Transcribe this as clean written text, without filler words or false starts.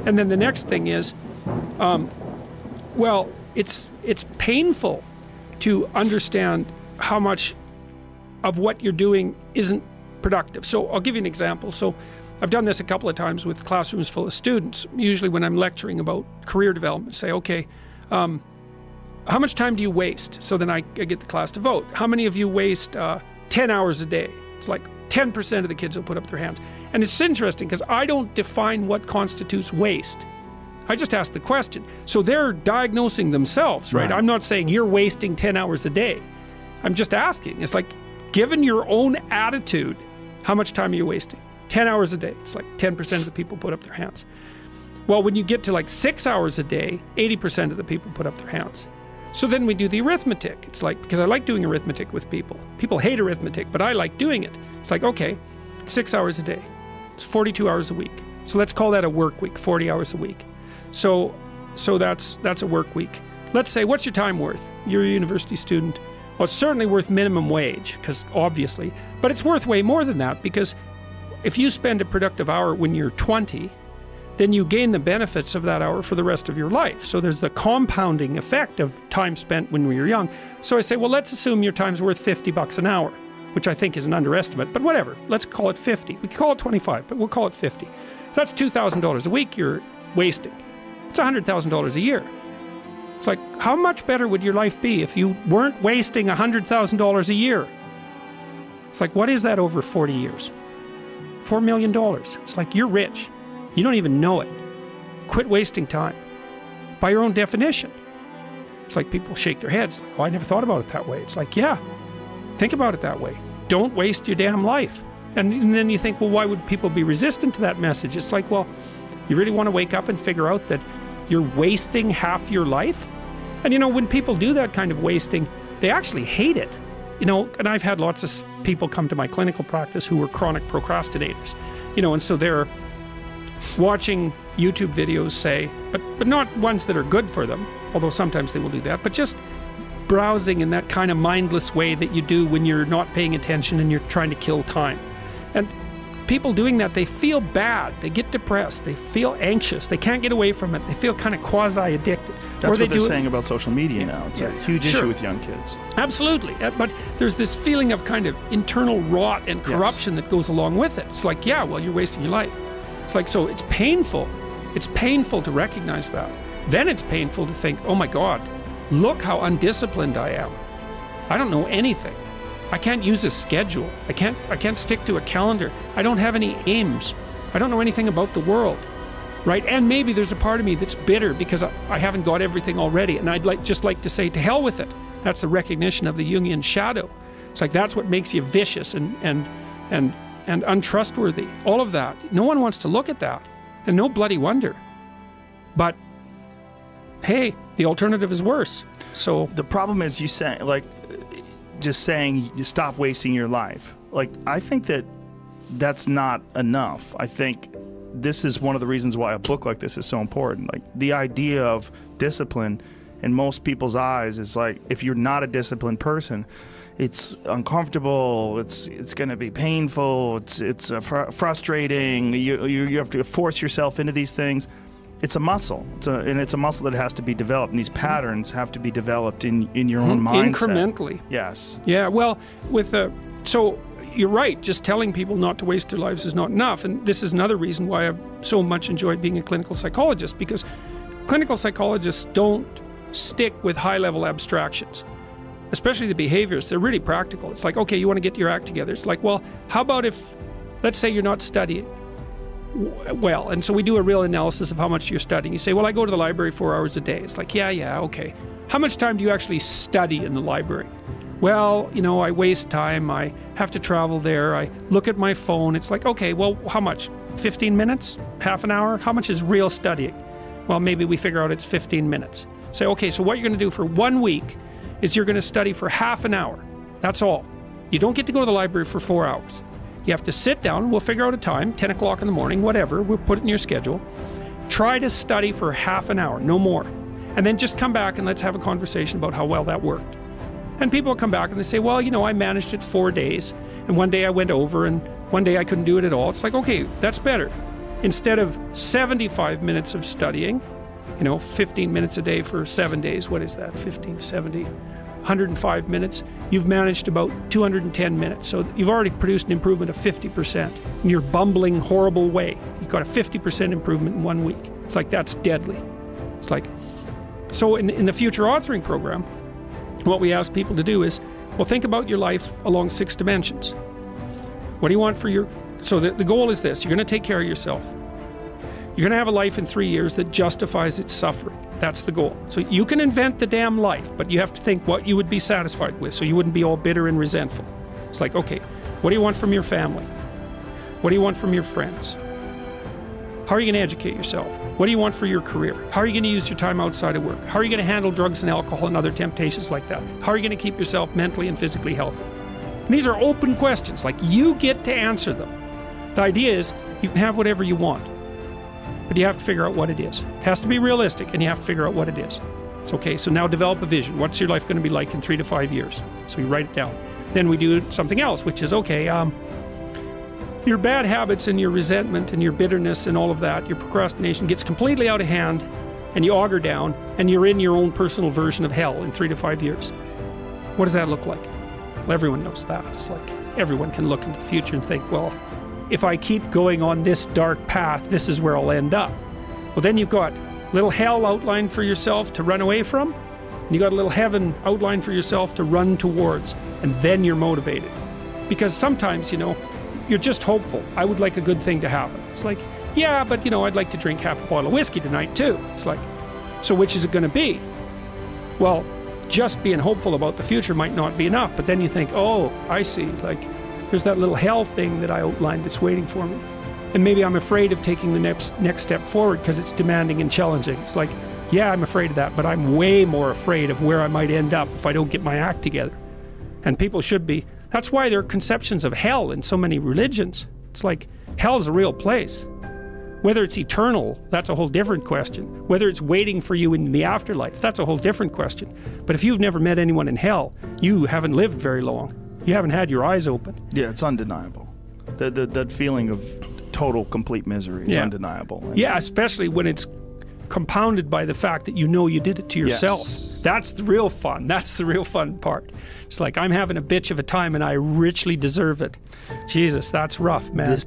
And then the next thing is, well, it's painful to understand how much of what you're doing isn't productive. So I'll give you an example. So I've done this a couple of times with classrooms full of students. Usually when I'm lecturing about career development, say, okay, how much time do you waste? So then I get the class to vote. How many of you waste 10 hours a day? It's like 10% of the kids will put up their hands. And it's interesting because I don't define what constitutes waste. I just ask the question. So they're diagnosing themselves, right? I'm not saying you're wasting 10 hours a day. I'm just asking. It's like, given your own attitude, how much time are you wasting? 10 hours a day. It's like 10% of the people put up their hands. Well, when you get to like 6 hours a day, 80% of the people put up their hands. So then we do the arithmetic. It's like, because I like doing arithmetic with people. People hate arithmetic, but I like doing it. It's like, okay, 6 hours a day. It's 42 hours a week. So let's call that a work week, 40 hours a week. So that's a work week. Let's say, what's your time worth? You're a university student. Well, it's certainly worth minimum wage, because obviously, but it's worth way more than that, because if you spend a productive hour when you're 20, then you gain the benefits of that hour for the rest of your life. So there's the compounding effect of time spent when we were young. So I say, well, let's assume your time's worth 50 bucks an hour, which I think is an underestimate, but whatever. Let's call it 50. We could call it 25, but we'll call it 50. If that's $2,000 a week you're wasting. It's $100,000 a year. It's like, how much better would your life be if you weren't wasting $100,000 a year? It's like, what is that over 40 years? $4 million. It's like, you're rich. You don't even know it. Quit wasting time. By your own definition. It's like people shake their heads. Like, oh, I never thought about it that way. It's like, yeah, think about it that way. Don't waste your damn life. And then you think, well, why would people be resistant to that message? It's like, well, you really want to wake up and figure out that you're wasting half your life? And you know, when people do that kind of wasting, they actually hate it. You know, and I've had lots of people come to my clinical practice who were chronic procrastinators. You know, and so they're watching YouTube videos, say, but not ones that are good for them, although sometimes they will do that, but just browsing in that kind of mindless way that you do when you're not paying attention and you're trying to kill time. And people doing that, they feel bad, they get depressed, they feel anxious, they can't get away from it, they feel kind of quasi-addicted. That's what they're saying about social media now. It's a huge issue with young kids. Absolutely. But there's this feeling of kind of internal rot and corruption that goes along with it. It's like, yeah, well, you're wasting your life. It's like, so it's painful. It's painful to recognize that. Then it's painful to think, oh my God, look how undisciplined I am. I don't know anything. I can't use a schedule. I can't stick to a calendar. I don't have any aims. I don't know anything about the world, right? And maybe there's a part of me that's bitter because I haven't got everything already, and I'd just like to say, to hell with it. That's the recognition of the Jungian shadow. It's like, that's what makes you vicious and untrustworthy. All of that. No one wants to look at that, and no bloody wonder. But hey, the alternative is worse. So the problem is, you say, like, just saying you stop wasting your life. Like, I think that's not enough. I think this is one of the reasons why a book like this is so important. Like, the idea of discipline in most people's eyes is like, if you're not a disciplined person, it's uncomfortable, it's going to be painful, it's frustrating, you have to force yourself into these things. It's a muscle, and it's a muscle that has to be developed, and these patterns have to be developed in your own mindset. Incrementally. Yes. Yeah, well, so you're right, just telling people not to waste their lives is not enough, and this is another reason why I've so much enjoyed being a clinical psychologist, because clinical psychologists don't stick with high-level abstractions, especially the behaviors. They're really practical. It's like, okay, you want to get your act together. It's like, well, how about if, let's say you're not studying well, and so we do a real analysis of how much you're studying. You say, well, I go to the library 4 hours a day. It's like, yeah, okay. How much time do you actually study in the library? Well, you know, I waste time. I have to travel there. I look at my phone. It's like, okay, well, how much? 15 minutes? Half an hour? How much is real studying? Well, maybe we figure out it's 15 minutes. Say, okay, so what you're going to do for 1 week is you're going to study for half an hour. That's all. You don't get to go to the library for 4 hours. You have to sit down, we'll figure out a time, 10 o'clock in the morning, whatever, we'll put it in your schedule. Try to study for half an hour, no more. And then just come back and let's have a conversation about how well that worked. And people will come back and they say, well, you know, I managed it 4 days, and one day I went over, and one day I couldn't do it at all. It's like, okay, that's better. instead of 75 minutes of studying, you know, 15 minutes a day for 7 days, what is that, 15, 70, 105 minutes, you've managed about 210 minutes. So you've already produced an improvement of 50% in your bumbling, horrible way. You've got a 50% improvement in 1 week. It's like, that's deadly. It's like, so in the future authoring program, what we ask people to do is, well, think about your life along 6 dimensions. What do you want for your, so the goal is this, you're going to take care of yourself. You're going to have a life in 3 years that justifies its suffering. That's the goal. So you can invent the damn life, but you have to think what you would be satisfied with, so you wouldn't be all bitter and resentful. It's like, okay, what do you want from your family? What do you want from your friends? How are you going to educate yourself? What do you want for your career? How are you going to use your time outside of work? How are you going to handle drugs and alcohol and other temptations like that? How are you going to keep yourself mentally and physically healthy? And these are open questions, like you get to answer them. The idea is you can have whatever you want, but you have to figure out what it is. It has to be realistic, and you have to figure out what it is. It's okay, so now develop a vision. What's your life going to be like in 3 to 5 years? So you write it down. Then we do something else, which is, okay, your bad habits and your resentment and your bitterness and all of that, your procrastination gets completely out of hand, and you auger down, and you're in your own personal version of hell in 3 to 5 years. What does that look like? Well, everyone knows that. It's like everyone can look into the future and think, well, if I keep going on this dark path, this is where I'll end up. Well, then you've got little hell outlined for yourself to run away from, and you got a little heaven outlined for yourself to run towards, and then you're motivated. Because sometimes, you know, you're just hopeful. I would like a good thing to happen. It's like, yeah, but you know, I'd like to drink half a bottle of whiskey tonight too. It's like, so which is it going to be? Well, just being hopeful about the future might not be enough, but then you think, oh, I see, like, there's that little hell thing that I outlined that's waiting for me. And maybe I'm afraid of taking the next step forward because it's demanding and challenging. It's like, yeah, I'm afraid of that, but I'm way more afraid of where I might end up if I don't get my act together. And people should be. That's why there are conceptions of hell in so many religions. It's like, hell's a real place. Whether it's eternal, that's a whole different question. Whether it's waiting for you in the afterlife, that's a whole different question. But if you've never met anyone in hell, you haven't lived very long. You haven't had your eyes open. Yeah, it's undeniable. That feeling of total, complete misery is undeniable. Yeah, especially when it's compounded by the fact that you know you did it to yourself. Yes. That's the real fun. That's the real fun part. It's like, I'm having a bitch of a time and I richly deserve it. Jesus, that's rough, man.